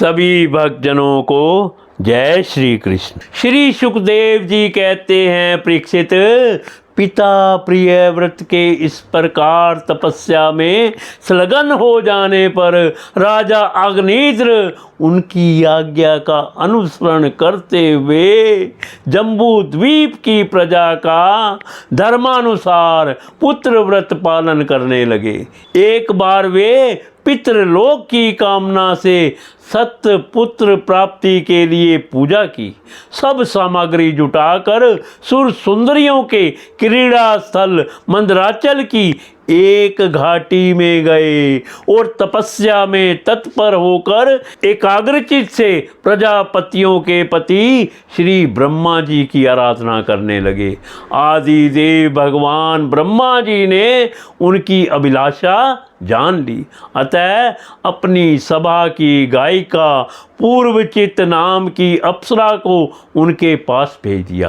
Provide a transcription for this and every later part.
सभी भक्तजनों को जय श्री कृष्ण। श्री सुखदेव जी कहते हैं, परीक्षित, पिता प्रिय व्रत के इस प्रकार तपस्या में संलग्न हो जाने पर राजा अग्निद्र उनकी आज्ञा का अनुसरण करते हुए जम्बू द्वीप की प्रजा का धर्मानुसार पुत्र व्रत पालन करने लगे। एक बार वे पितृलोक की कामना से सत्य पुत्र प्राप्ति के लिए पूजा की। सब सामग्री जुटाकर सुर सुंदरियों के क्रीड़ा स्थल मंदराचल की एक घाटी में गए और तपस्या में तत्पर होकर एकाग्रचित से प्रजापतियों के पति श्री ब्रह्मा जी की आराधना करने लगे। आदि देव भगवान ब्रह्मा जी ने उनकी अभिलाषा जान ली, अतः अपनी सभा की गायिका पूर्वचित नाम की अप्सरा को उनके पास भेज दिया।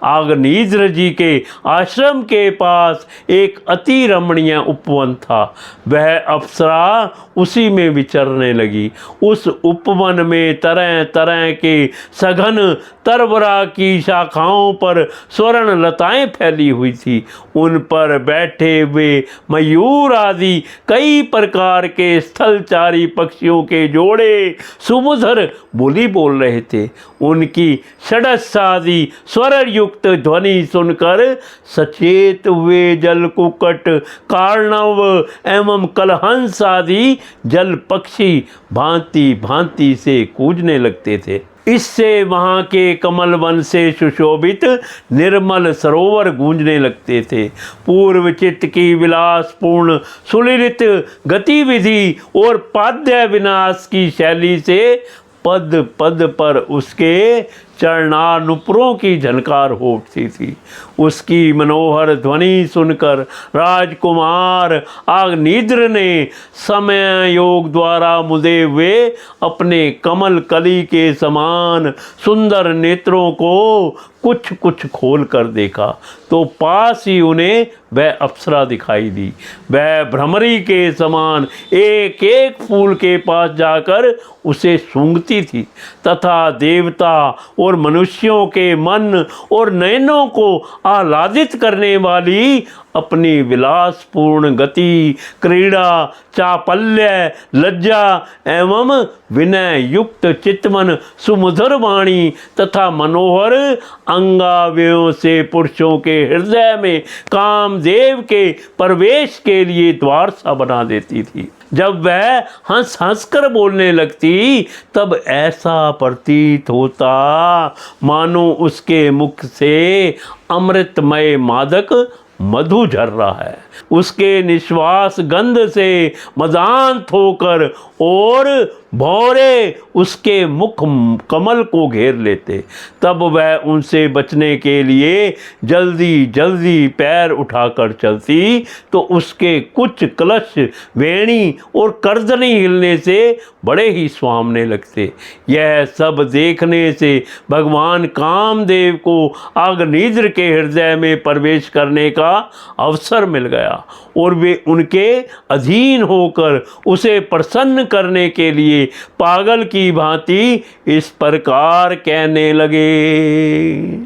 अग्निद्र जी के आश्रम के पास एक अति रमणीय उपवन था। वह अप्सरा उसी में विचरने लगी। उस उपवन में तरह तरह के सघन तरवरा की शाखाओं पर स्वर्ण लताएं फैली हुई थी। उन पर बैठे हुए मयूर आदि कई प्रकार के स्थलचारी पक्षियों के जोड़े सुमधुर बोली बोल रहे थे। उनकी षडशादी स्वर युक्त ध्वनि सुनकर सचेत हुए जल कुक्कुट, कार्णव एवं कलहंस आदि जल पक्षी भांति भांति से कूजने लगते थे। इससे वहाँ के कमल वन से सुशोभित निर्मल सरोवर गूंजने लगते थे। पूर्व चित्त की विलासपूर्ण सुललित गतिविधि और पाद्य विनाश की शैली से पद पद पर उसके चरणानुपुरों की झनकार हो उठती थी। उसकी मनोहर ध्वनि सुनकर राजकुमार अग्निद्र ने समय योग द्वारा मुदे हुए अपने कमल कली के समान सुंदर नेत्रों को कुछ कुछ खोल कर देखा तो पास ही उन्हें वह अप्सरा दिखाई दी। वह भ्रमरी के समान एक एक फूल के पास जाकर उसे सूंघती थी तथा देवता और मनुष्यों के मन और नयनों को आह्लादित करने वाली अपनी विलासपूर्ण गति, क्रीड़ा, चापल्य, लज्जा एवं विनय युक्त चितवन सुमधुर वाणी तथा मनोहर अंगावयों से पुरुषों के हृदय में कामदेव के प्रवेश के लिए द्वार सा बना देती थी। जब वह हंस हंस कर बोलने लगती तब ऐसा प्रतीत होता मानो उसके मुख से अमृतमय मादक मधु झर रहा है। उसके निश्वास गंध से मदांत होकर और भौरे उसके मुख कमल को घेर लेते। तब वह उनसे बचने के लिए जल्दी जल्दी पैर उठाकर चलती तो उसके कुछ कलश, वेणी और कर्दनी हिलने से बड़े ही सुहावने लगते। यह सब देखने से भगवान कामदेव को अग्निद्र के हृदय में प्रवेश करने का अवसर मिल गया और वे उनके अधीन होकर उसे प्रसन्न करने के लिए पागल की भांति इस प्रकार कहने लगे।